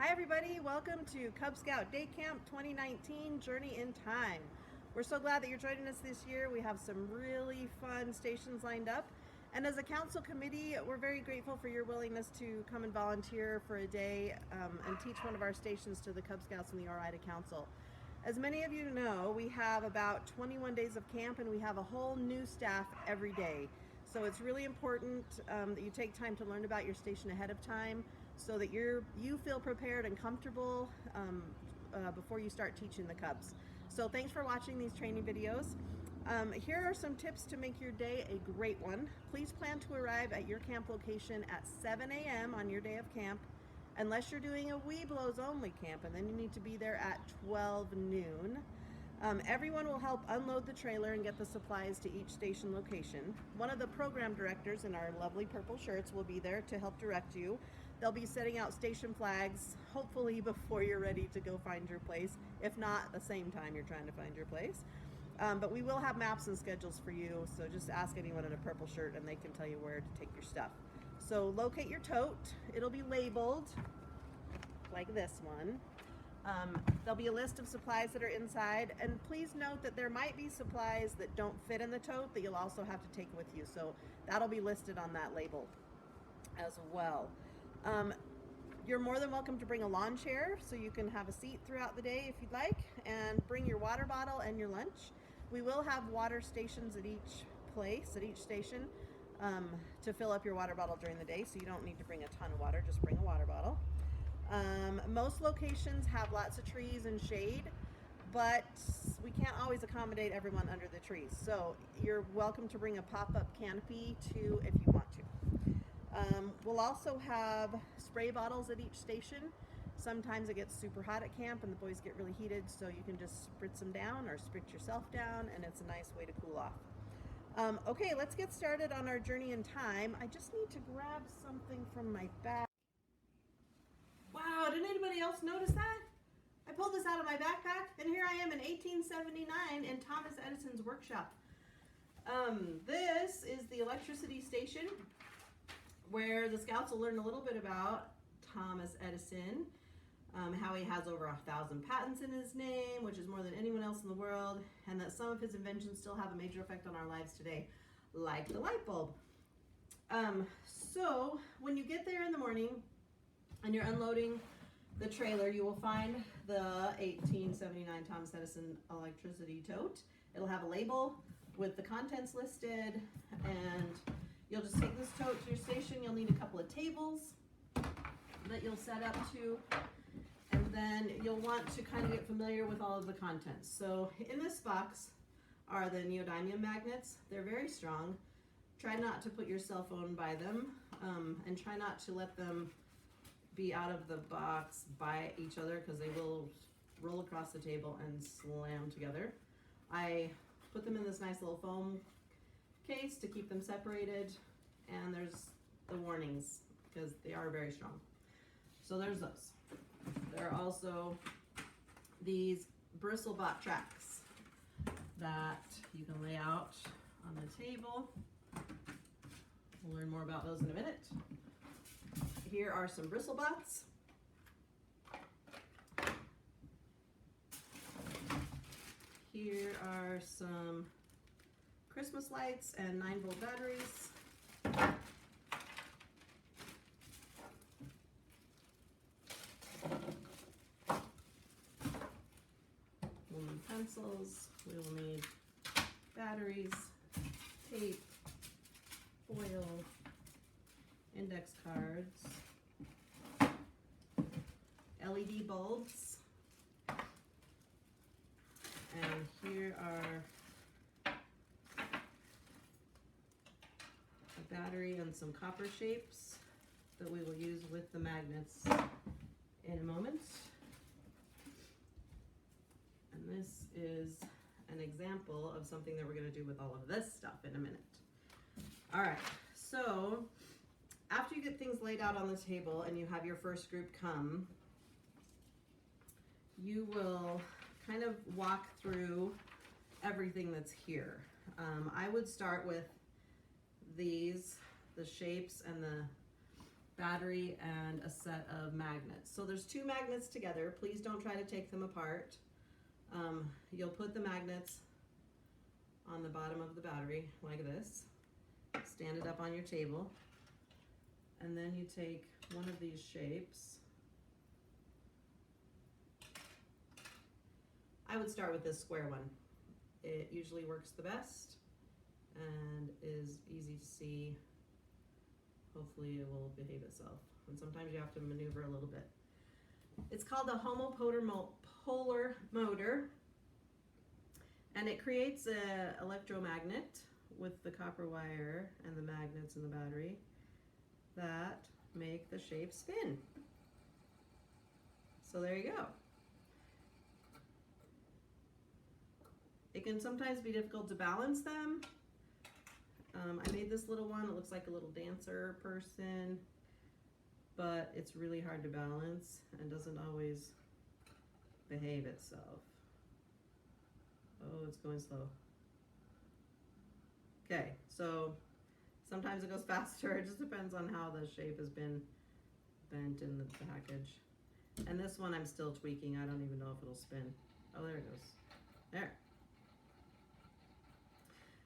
Hi everybody, welcome to Cub Scout Day Camp 2019 Journey in Time. We're so glad that you're joining us this year. We have some really fun stations lined up. And as a council committee, we're very grateful for your willingness to come and volunteer for a day and teach one of our stations to the Cub Scouts and the Ori Council. As many of you know, we have about 21 days of camp and we have a whole new staff every day. So it's really important that you take time to learn about your station ahead of time so that you feel prepared and comfortable before you start teaching the Cubs. So thanks for watching these training videos. Here are some tips to make your day a great one. Please plan to arrive at your camp location at 7 a.m. on your day of camp, unless you're doing a Webelos only camp, and then you need to be there at 12 noon. Everyone will help unload the trailer and get the supplies to each station location. One of the program directors in our lovely purple shirts will be there to help direct you. They'll be setting out station flags, hopefully before you're ready to go find your place, if not at the same time you're trying to find your place. But we will have maps and schedules for you, so just ask anyone in a purple shirt and they can tell you where to take your stuff. So locate your tote. It'll be labeled like this one. There'll be a list of supplies that are inside, and please note that there might be supplies that don't fit in the tote that you'll also have to take with you, so that'll be listed on that label as well. You're more than welcome to bring a lawn chair so you can have a seat throughout the day if you'd like, and bring your water bottle and your lunch. We will have water stations at each place, at each station, to fill up your water bottle during the day, so you don't need to bring a ton of water, just bring a water bottle. Most locations have lots of trees and shade, but we can't always accommodate everyone under the trees. So you're welcome to bring a pop-up canopy too if you want to. We'll also have spray bottles at each station. Sometimes it gets super hot at camp and the boys get really heated, so you can just spritz them down or spritz yourself down, and it's a nice way to cool off. Okay, let's get started on our journey in time. I just need to grab something from my bag. Wow, didn't anybody else notice that? I pulled this out of my backpack, and here I am in 1879 in Thomas Edison's workshop. This is the electricity station where the Scouts will learn a little bit about Thomas Edison, how he has over 1,000 patents in his name, which is more than anyone else in the world, and that some of his inventions still have a major effect on our lives today, like the light bulb. So when you get there in the morning, and you're unloading the trailer, you will find the 1879 Thomas Edison electricity tote. It'll have a label with the contents listed, and you'll just take this tote to your station. You'll need a couple of tables that you'll set up to, and then you'll want to kind of get familiar with all of the contents. So in this box are the neodymium magnets. They're very strong. Try not to put your cell phone by them, and try not to let them be out of the box by each other, because they will roll across the table and slam together. I put them in this nice little foam case to keep them separated, and there's the warnings because they are very strong. So there's those. There are also these bristle bot tracks that you can lay out on the table. We'll learn more about those in a minute. Here are some bristle bots. Here are some Christmas lights and 9-volt batteries. We'll need pencils. We will need batteries, tape, foil, index cards, LED bulbs, and here are a battery and some copper shapes that we will use with the magnets in a moment. And this is an example of something that we're going to do with all of this stuff in a minute. All right, so after you get things laid out on the table and you have your first group come, you will kind of walk through everything that's here. I would start with these, the shapes and the battery and a set of magnets. So there's 2 magnets together. Please don't try to take them apart. You'll put the magnets on the bottom of the battery like this. Stand it up on your table. And then you take one of these shapes. I would start with this square one. It usually works the best and is easy to see. Hopefully it will behave itself. And sometimes you have to maneuver a little bit. It's called the homopolar motor, and it creates an electromagnet with the copper wire and the magnets in the battery that make the shape spin. So there you go. It can sometimes be difficult to balance them. I made this little one. It looks like a little dancer person, but it's really hard to balance and doesn't always behave itself. Oh, it's going slow. Okay, so sometimes it goes faster. It just depends on how the shape has been bent in the package. And this one I'm still tweaking. I don't even know if it'll spin. Oh, there it goes. There.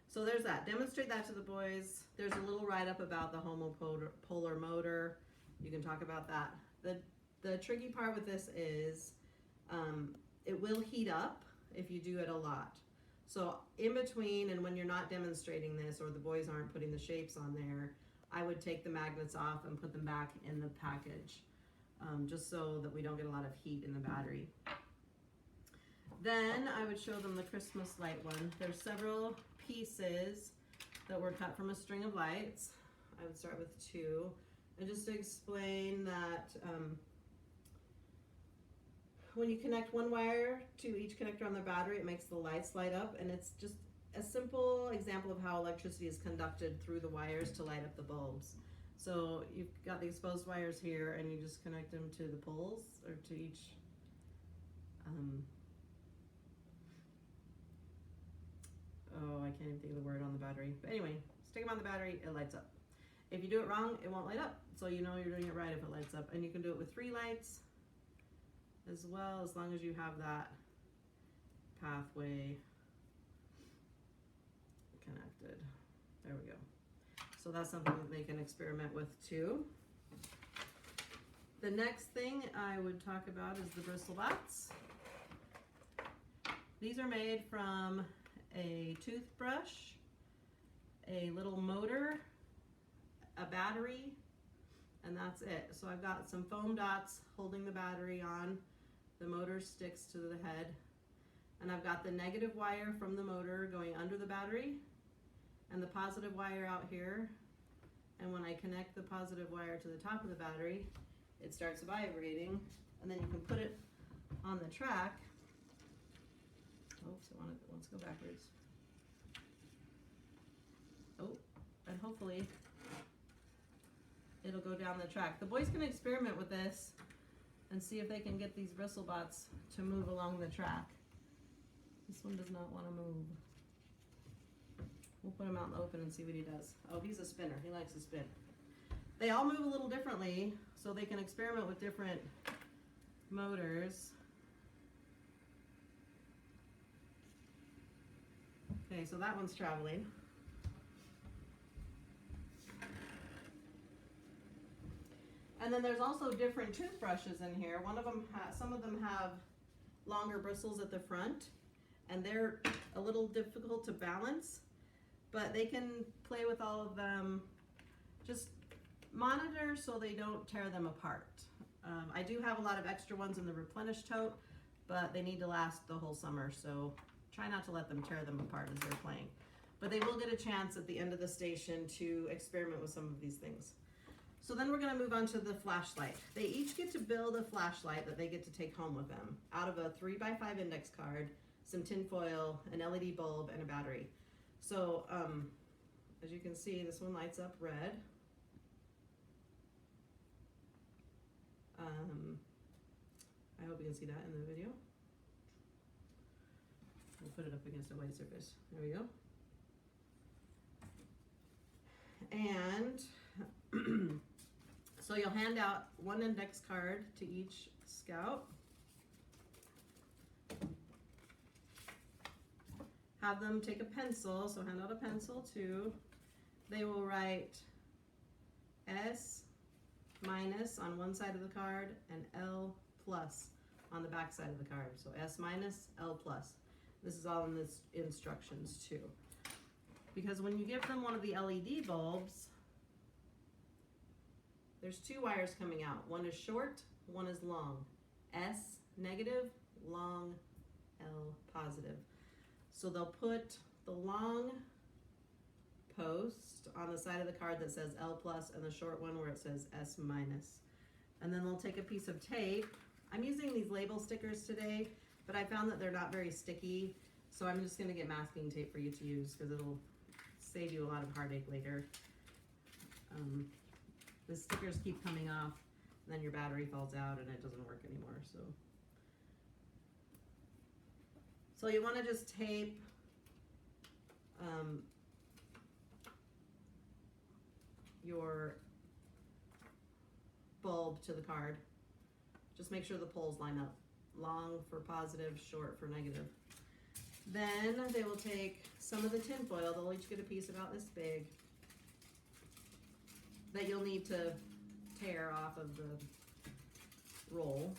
So there's that. Demonstrate that to the boys. There's a little write-up about the homopolar motor. You can talk about that. The tricky part with this is it will heat up if you do it a lot. So in between and when you're not demonstrating this or the boys aren't putting the shapes on there, I would take the magnets off and put them back in the package just so that we don't get a lot of heat in the battery. Then I would show them the Christmas light one. There's several pieces that were cut from a string of lights. I would start with 2. And just to explain that when you connect one wire to each connector on the battery, it makes the lights light up, and it's just a simple example of how electricity is conducted through the wires to light up the bulbs. So you've got the exposed wires here, and you just connect them to the poles or to each oh, I can't even think of the word on the battery. But anyway, stick them on the battery, it lights up. If you do it wrong, it won't light up. So you know you're doing it right if it lights up. And you can do it with 3 lights as well, as long as you have that pathway connected. There we go. So that's something that they can experiment with too. The next thing I would talk about is the bristle bats. These are made from a toothbrush, a little motor, a battery, and that's it. So I've got some foam dots holding the battery on. The motor sticks to the head. And I've got the negative wire from the motor going under the battery and the positive wire out here. And when I connect the positive wire to the top of the battery, it starts vibrating, and then you can put it on the track. Oops, it wants to go backwards. Oh, and hopefully it'll go down the track. The boys can experiment with this and see if they can get these bristle bots to move along the track. This one does not want to move. We'll put him out in the open and see what he does. Oh, he's a spinner. He likes to spin. They all move a little differently, so they can experiment with different motors. Okay, so that one's traveling. And then there's also different toothbrushes in here. One of them some of them have longer bristles at the front, and they're a little difficult to balance, but they can play with all of them. Just monitor so they don't tear them apart. I do have a lot of extra ones in the replenish tote, but they need to last the whole summer, so try not to let them tear them apart as they're playing. But they will get a chance at the end of the station to experiment with some of these things. So then we're going to move on to the flashlight. They each get to build a flashlight that they get to take home with them out of a 3x5 index card, some tin foil, an LED bulb, and a battery. So as you can see, this one lights up red. I hope you can see that in the video. We'll put it up against a white surface. There we go. And so So you'll hand out one index card to each scout. Have them take a pencil, so hand out a pencil too. They will write S minus on one side of the card and L plus on the back side of the card. So S minus, L plus. This is all in the instructions too. Because when you give them one of the LED bulbs, there's two wires coming out. One is short, one is long. S negative, long, L positive. So they'll put the long post on the side of the card that says L plus and the short one where it says S minus. And then they'll take a piece of tape. I'm using these label stickers today, but I found that they're not very sticky. So I'm just gonna get masking tape for you to use because it'll save you a lot of heartache later. The stickers keep coming off, and then your battery falls out and it doesn't work anymore. So you want to just tape your bulb to the card. Just make sure the poles line up. Long for positive, short for negative. Then they will take some of the tin foil. They'll each get a piece about this big that you'll need to tear off of the roll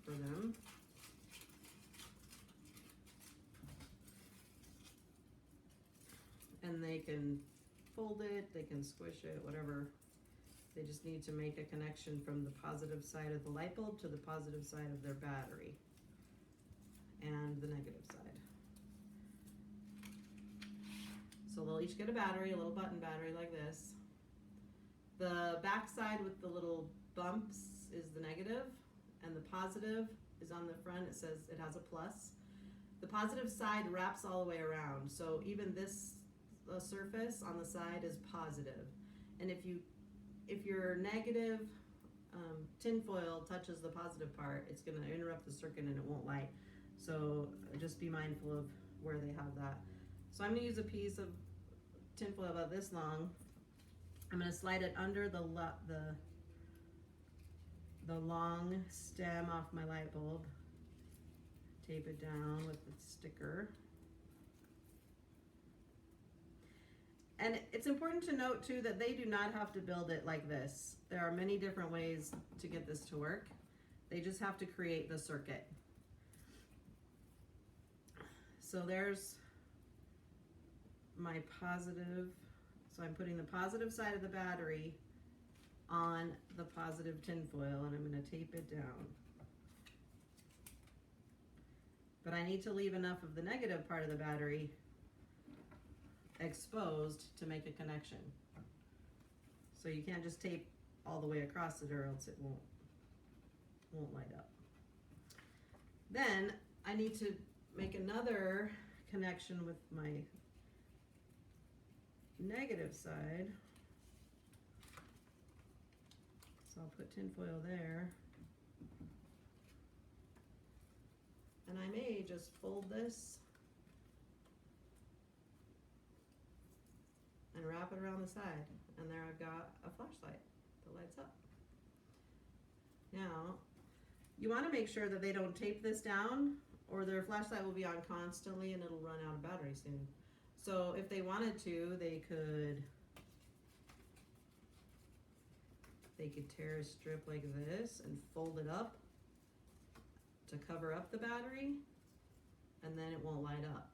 for them. And they can fold it, they can squish it, whatever. They just need to make a connection from the positive side of the light bulb to the positive side of their battery and the negative side. So they'll each get a battery, a little button battery like this. The back side with the little bumps is the negative, and the positive is on the front. It says it has a plus. The positive side wraps all the way around, so even this surface on the side is positive. And if your negative tin foil touches the positive part, it's going to interrupt the circuit and it won't light. So just be mindful of where they have that. So I'm going to use a piece of tin foil about this long. I'm going to slide it under the long stem off my light bulb. Tape it down with the sticker. And it's important to note too that they do not have to build it like this. There are many different ways to get this to work. They just have to create the circuit. So there's my positive. So I'm putting the positive side of the battery on the positive tin foil, and I'm going to tape it down. But I need to leave enough of the negative part of the battery exposed to make a connection. So you can't just tape all the way across it or else it won't light up. Then I need to make another connection with my negative side. So I'll put tin foil there. And I may just fold this and wrap it around the side. And there I've got a flashlight that lights up. Now, you want to make sure that they don't tape this down or their flashlight will be on constantly and it'll run out of battery soon. So if they wanted to, they could tear a strip like this and fold it up to cover up the battery, and then it won't light up.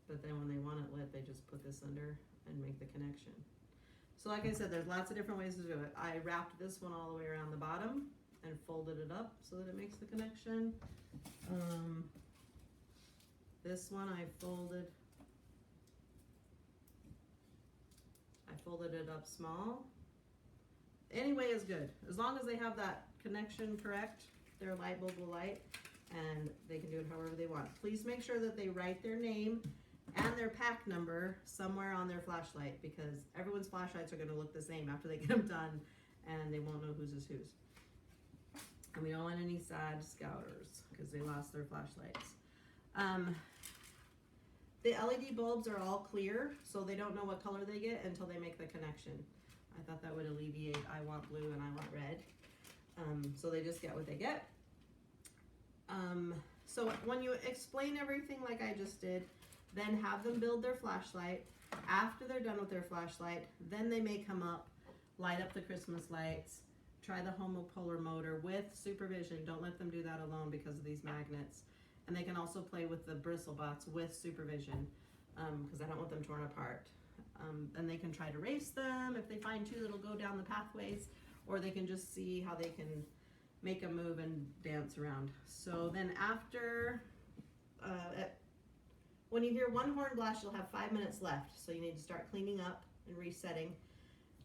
But then when they want it lit, they just put this under and make the connection. So like I said, there's lots of different ways to do it. I wrapped this one all the way around the bottom and folded it up so that it makes the connection. This one I folded it up small. Any way is good. As long as they have that connection correct, their light bulb will light, and they can do it however they want. Please make sure that they write their name and their pack number somewhere on their flashlight, because everyone's flashlights are going to look the same after they get them done, and they won't know whose is whose. And we don't want any sad scouters because they lost their flashlights. The LED bulbs are all clear, so they don't know what color they get until they make the connection. I thought that would alleviate I want blue and I want red. So they just get what they get. So when you explain everything like I just did, then have them build their flashlight. After they're done with their flashlight, then they may come up, light up the Christmas lights, try the homopolar motor with supervision. Don't let them do that alone because of these magnets. And they can also play with the bristle bots with supervision, because I don't want them torn apart. And they can try to race them if they find two that'll go down the pathways, or they can just see how they can make a move and dance around. So then after, when you hear one horn blast, you'll have 5 minutes left. So you need to start cleaning up and resetting.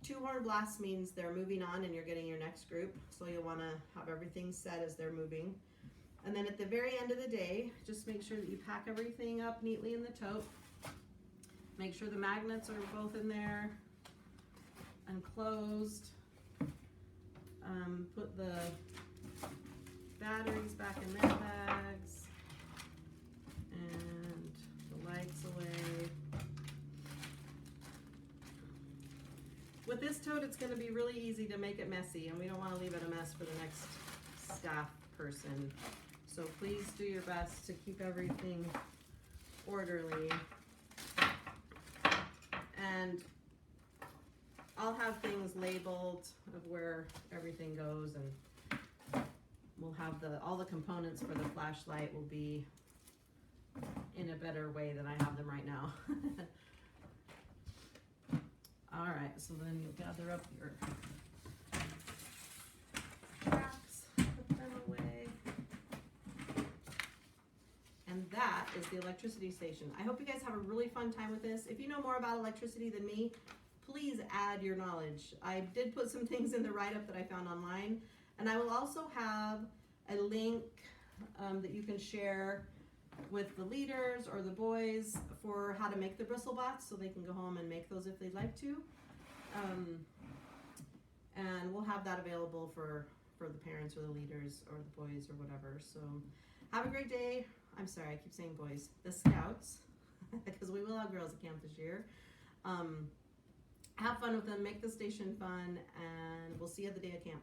2 horn blasts means they're moving on and you're getting your next group. So you'll want to have everything set as they're moving. And then at the very end of the day, just make sure that you pack everything up neatly in the tote. Make sure the magnets are both in there and closed. Put the batteries back in their bags and the lights away. With this tote, it's going to be really easy to make it messy, and we don't want to leave it a mess for the next staff person. So please do your best to keep everything orderly. And I'll have things labeled of where everything goes, and we'll have all the components for the flashlight will be in a better way than I have them right now. All right, so then you'll gather up your tracks, put them away. And that is the electricity station. I hope you guys have a really fun time with this. If you know more about electricity than me, please add your knowledge. I did put some things in the write-up that I found online, and I will also have a link that you can share with the leaders or the boys for how to make the bristle bots, so they can go home and make those if they'd like to. And we'll have that available for the parents or the leaders or the boys or whatever. So have a great day. I'm sorry, I keep saying boys. The scouts, because we will have girls at camp this year. Have fun with them, make the station fun, and we'll see you at the day of camp.